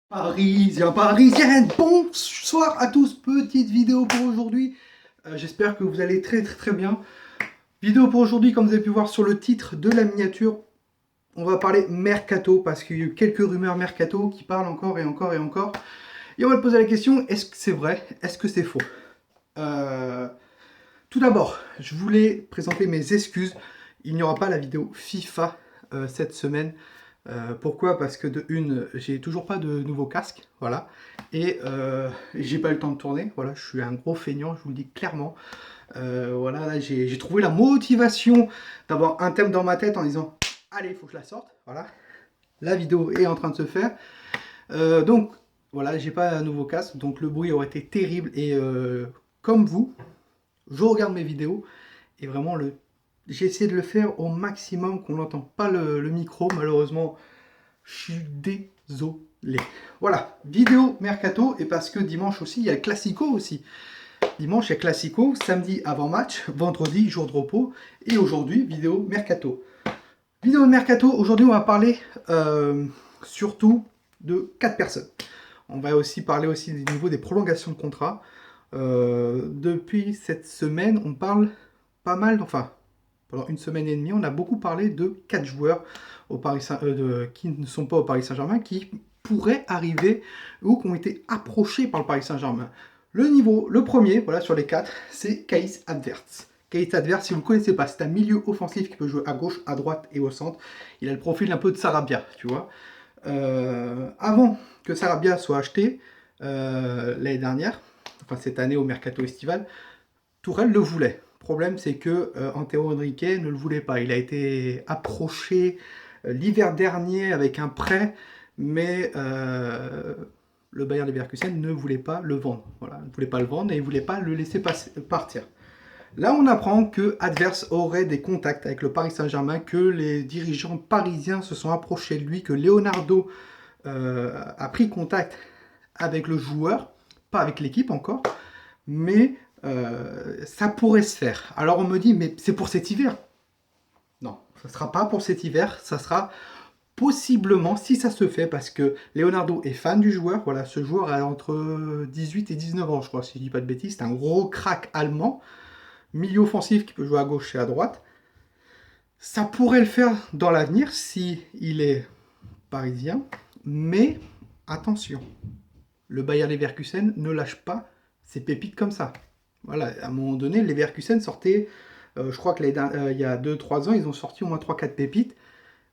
Parisiens, parisiennes, bonsoir à tous, petite vidéo pour aujourd'hui. J'espère que vous allez très bien. Vidéo pour aujourd'hui, comme vous avez pu voir sur le titre de la miniature, on va parler mercato, parce qu'il y a eu quelques rumeurs mercato qui parlent encore et encore et encore. Et on va te poser la question, est-ce que c'est vrai, est-ce que c'est faux? Tout d'abord, je voulais présenter mes excuses. Il n'y aura pas la vidéo FIFA cette semaine. Pourquoi? Parce que de une, j'ai toujours pas de nouveau casque, voilà, et j'ai pas eu le temps de tourner, voilà, je suis un gros feignant, je vous le dis clairement. Voilà, là, j'ai trouvé la motivation d'avoir un thème dans ma tête en disant, allez, il faut que je la sorte, voilà. La vidéo est en train de se faire, donc voilà, j'ai pas un nouveau casque, donc le bruit aurait été terrible, et comme vous, je regarde mes vidéos, et vraiment, j'ai essayé de le faire au maximum, qu'on n'entend pas le micro, malheureusement. Je suis désolé. Voilà, vidéo mercato, et parce que dimanche aussi, il y a le Classico aussi. Dimanche, il y a Classico, samedi avant-match, vendredi, jour de repos, et aujourd'hui, vidéo mercato. Vidéo de mercato, aujourd'hui, on va parler surtout de 4 personnes. On va aussi parler aussi du niveau des prolongations de contrat. Depuis cette semaine, on parle pas mal, enfin, pendant une semaine et demie, on a beaucoup parlé de 4 joueurs au Paris qui ne sont pas au Paris Saint-Germain, qui pourraient arriver ou qui ont été approchés par le Paris Saint-Germain. Le premier, voilà, sur les 4, c'est Kaïs Adverts. Kaïs Adverts, si vous ne le connaissez pas, c'est un milieu offensif qui peut jouer à gauche, à droite et au centre. Il a le profil un peu de Sarabia, tu vois. Avant que Sarabia soit acheté, l'année dernière, enfin cette année au mercato estival, Tourelle le voulait. Le problème, c'est que Antero Henrique ne le voulait pas. Il a été approché l'hiver dernier avec un prêt, mais le Bayer Leverkusen ne voulait pas le vendre. Voilà, ne voulait pas le vendre et il ne voulait pas le laisser partir. Là, on apprend que Adverse aurait des contacts avec le Paris Saint-Germain, que les dirigeants parisiens se sont approchés de lui, que Leonardo a pris contact avec le joueur, pas avec l'équipe encore, mais ça pourrait se faire. Alors on me dit, mais c'est pour cet hiver. Non, ça ne sera pas pour cet hiver, ça sera possiblement, si ça se fait, parce que Leonardo est fan du joueur. Voilà, ce joueur a entre 18 et 19 ans, je crois, si je ne dis pas de bêtises. C'est un gros crack allemand, milieu offensif qui peut jouer à gauche et à droite. Ça pourrait le faire dans l'avenir si il est parisien, mais attention, le Bayer Leverkusen ne lâche pas ses pépites comme ça. Voilà, à un moment donné, les Leverkusen sortaient, je crois que il y a 2-3 ans, ils ont sorti au moins 3-4 pépites.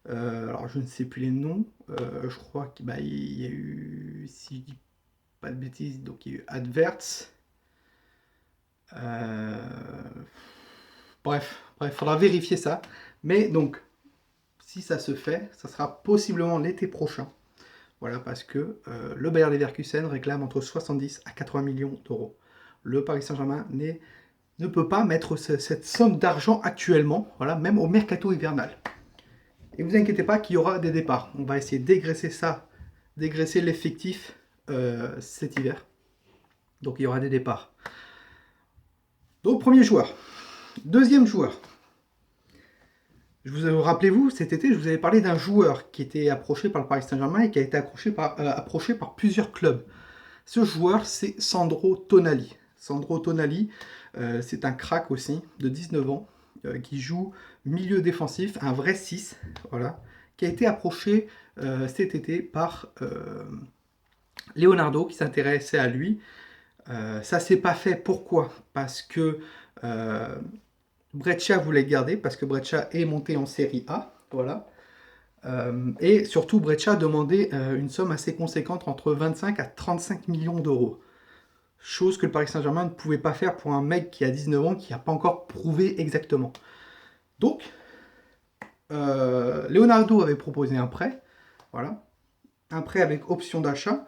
Alors je ne sais plus les noms, je crois qu'il y a eu, si je dis pas de bêtises, donc il y a eu Adverts. Euh, bref, faudra vérifier ça. Mais donc, si ça se fait, ça sera possiblement l'été prochain. Voilà, parce que le Bayer Leverkusen réclame entre 70 à 80 millions d'euros. Le Paris Saint-Germain ne peut pas mettre cette somme d'argent actuellement, voilà, même au mercato hivernal. Et vous inquiétez pas qu'il y aura des départs. On va essayer de dégraisser ça, dégraisser l'effectif cet hiver. Donc il y aura des départs. Donc premier joueur. Deuxième joueur. Rappelez-vous, cet été, je vous avais parlé d'un joueur qui était approché par le Paris Saint-Germain et qui a été approché par plusieurs clubs. Ce joueur, c'est Sandro Tonali. Sandro Tonali, c'est un crack aussi, de 19 ans, qui joue milieu défensif, un vrai 6, voilà, qui a été approché cet été par Leonardo, qui s'intéressait à lui. Ça s'est pas fait, pourquoi? Parce que Breccia voulait le garder, parce que Breccia est monté en Série A, voilà. Et surtout, Breccia demandait une somme assez conséquente, entre 25 à 35 millions d'euros. Chose que le Paris Saint-Germain ne pouvait pas faire pour un mec qui a 19 ans, qui n'a pas encore prouvé exactement. Donc, Leonardo avait proposé un prêt, voilà, un prêt avec option d'achat.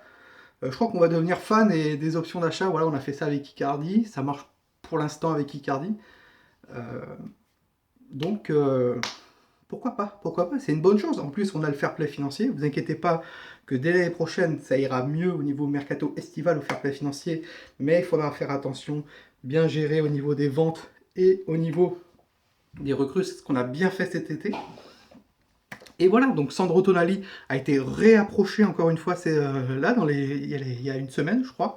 Je crois qu'on va devenir fan et des options d'achat, voilà, on a fait ça avec Icardi, ça marche pour l'instant avec Icardi. Euh, donc, pourquoi pas? Pourquoi pas? C'est une bonne chose. En plus, on a le fair play financier. Vous inquiétez pas que dès l'année prochaine, ça ira mieux au niveau mercato estival, au fair play financier. Mais il faudra faire attention, bien gérer au niveau des ventes et au niveau des recrues. C'est ce qu'on a bien fait cet été. Et voilà, donc Sandro Tonali a été réapproché encore une fois, c'est là, il y a une semaine, je crois,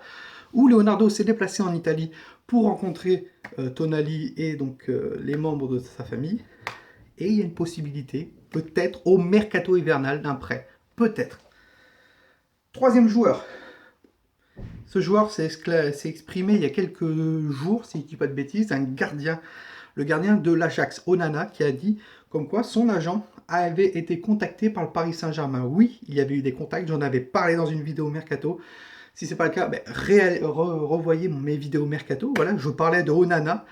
où Leonardo s'est déplacé en Italie pour rencontrer Tonali et donc les membres de sa famille. Et il y a une possibilité, peut-être, au mercato hivernal d'un prêt. Peut-être. Troisième joueur. Ce joueur s'est exprimé il y a quelques jours, si je ne dis pas de bêtises, un gardien, le gardien de l'Ajax, Onana, qui a dit comme quoi son agent avait été contacté par le Paris Saint-Germain. Oui, il y avait eu des contacts, j'en avais parlé dans une vidéo mercato. Si ce n'est pas le cas, ben, revoyez mes vidéos mercato. Voilà, je parlais de Onana.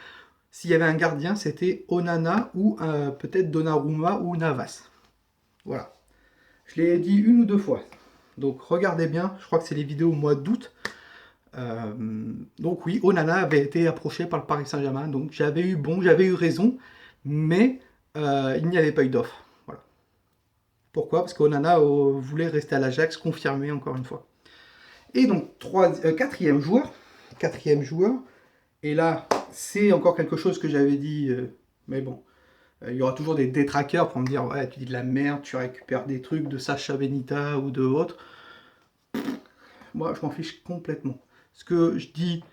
S'il y avait un gardien, c'était Onana ou peut-être Donnarumma ou Navas. Voilà. Je l'ai dit une ou deux fois. Donc regardez bien, je crois que c'est les vidéos au mois d'août. Donc oui, Onana avait été approché par le Paris Saint-Germain. Donc j'avais eu raison, mais il n'y avait pas eu d'offre. Voilà. Pourquoi? Parce qu'Onana voulait rester à l'Ajax, confirmé encore une fois. Et donc quatrième joueur, et là c'est encore quelque chose que j'avais dit, mais bon, il y aura toujours des détraqueurs pour me dire ouais tu dis de la merde, tu récupères des trucs de Sacha Benita ou de autres. Moi je m'en fiche complètement. Ce que je dis,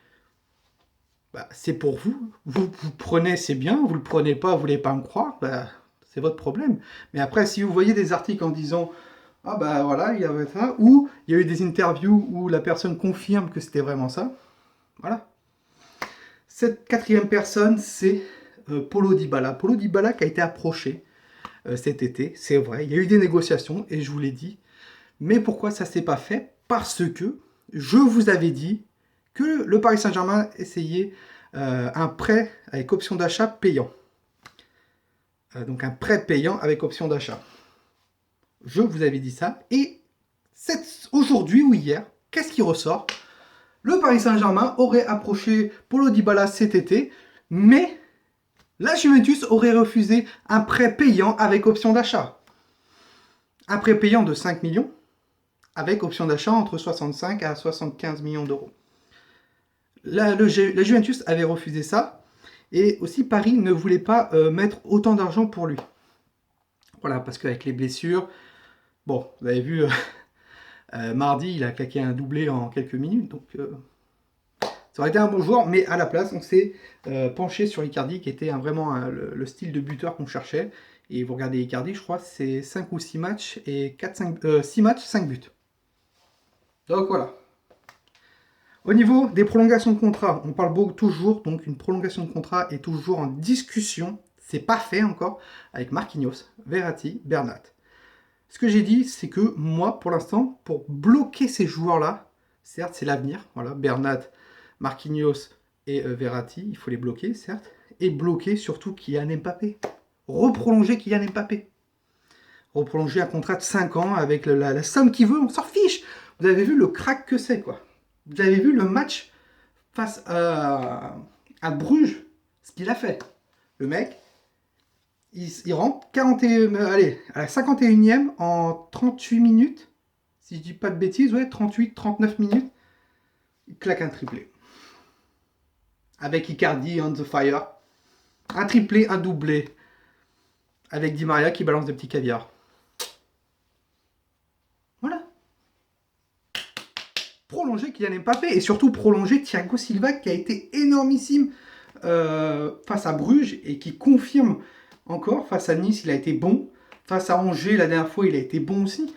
bah, c'est pour vous. Vous prenez, c'est bien, vous le prenez pas, vous voulez pas me croire, bah, c'est votre problème. Mais après si vous voyez des articles en disant ah bah voilà, il y avait ça, ou il y a eu des interviews où la personne confirme que c'était vraiment ça, voilà. Cette quatrième personne, c'est Paulo Dybala. Paulo Dybala qui a été approché cet été, c'est vrai, il y a eu des négociations, et je vous l'ai dit. Mais pourquoi ça ne s'est pas fait? Parce que je vous avais dit que le Paris Saint-Germain essayait un prêt avec option d'achat payant. Donc un prêt payant avec option d'achat. Je vous avais dit ça, et aujourd'hui ou hier, qu'est-ce qui ressort? Le Paris Saint-Germain aurait approché Paulo Dybala cet été, mais la Juventus aurait refusé un prêt payant avec option d'achat. Un prêt payant de 5 millions, avec option d'achat entre 65 à 75 millions d'euros. La Juventus avait refusé ça, et aussi Paris ne voulait pas mettre autant d'argent pour lui. Voilà, parce qu'avec les blessures, bon, vous avez vu, mardi, il a claqué un doublé en quelques minutes, donc ça aurait été un bon joueur, mais à la place, on s'est penché sur Icardi, qui était vraiment le style de buteur qu'on cherchait. Et vous regardez Icardi, je crois, c'est 5 ou 6 matchs, et 6 matchs, 5 buts. Donc voilà. Au niveau des prolongations de contrat, on parle toujours, donc une prolongation de contrat est toujours en discussion. C'est pas fait encore, avec Marquinhos, Verratti, Bernat. Ce que j'ai dit, c'est que moi, pour l'instant, pour bloquer ces joueurs-là, certes, c'est l'avenir, voilà, Bernat, Marquinhos et Verratti, il faut les bloquer, certes, et bloquer surtout Kylian Mbappé. Reprolonger Kylian Mbappé. Reprolonger un contrat de 5 ans avec la somme qu'il veut, on s'en fiche. Vous avez vu le crack que c'est, quoi. Vous avez vu le match face à Bruges, ce qu'il a fait. Le mec, il rentre 41, allez, à la 51e en 38 minutes. Si je dis pas de bêtises, ouais, 38-39 minutes. Il claque un triplé. Avec Icardi on the fire. Un triplé, un doublé. Avec Di Maria qui balance des petits caviars. Voilà. Prolonger Kylian Mbappé et surtout prolonger Thiago Silva qui a été énormissime face à Bruges et qui confirme encore. Face à Nice, il a été bon. Face à Angers, la dernière fois, il a été bon aussi.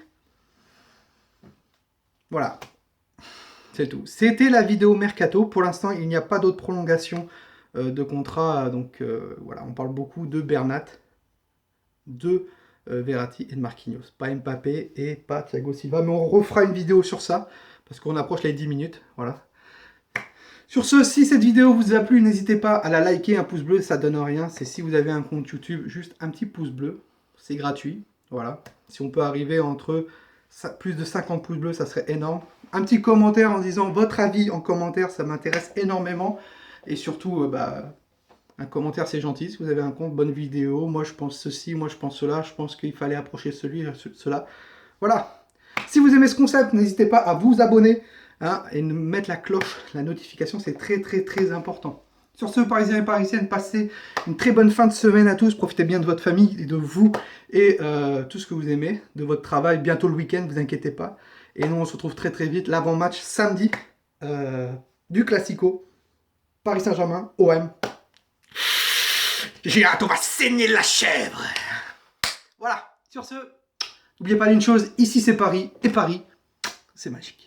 Voilà. C'est tout. C'était la vidéo Mercato. Pour l'instant, il n'y a pas d'autres prolongations de contrat. Donc voilà, on parle beaucoup de Bernat, de Verratti et de Marquinhos. Pas Mbappé et pas Thiago Silva. Mais on refera une vidéo sur ça parce qu'on approche les 10 minutes. Voilà. Sur ce, si cette vidéo vous a plu, n'hésitez pas à la liker, un pouce bleu, ça donne rien. C'est si vous avez un compte YouTube, juste un petit pouce bleu. C'est gratuit. Voilà. Si on peut arriver entre plus de 50 pouces bleus, ça serait énorme. Un petit commentaire en disant votre avis en commentaire, ça m'intéresse énormément. Et surtout, un commentaire c'est gentil. Si vous avez un compte, bonne vidéo. Moi je pense ceci, moi je pense cela. Je pense qu'il fallait approcher cela. Voilà. Si vous aimez ce concept, n'hésitez pas à vous abonner. Hein, et mettre la cloche, la notification, c'est très important. Sur ce, Parisiens et Parisiennes, passez une très bonne fin de semaine à tous. Profitez bien de votre famille et de vous et tout ce que vous aimez, de votre travail. Bientôt le week-end, vous inquiétez pas. Et nous, on se retrouve très très vite. L'avant-match samedi du Classico. Paris Saint-Germain, OM. J'ai hâte, on va saigner la chèvre. Voilà, sur ce, n'oubliez pas d'une chose, ici c'est Paris, et Paris, c'est magique.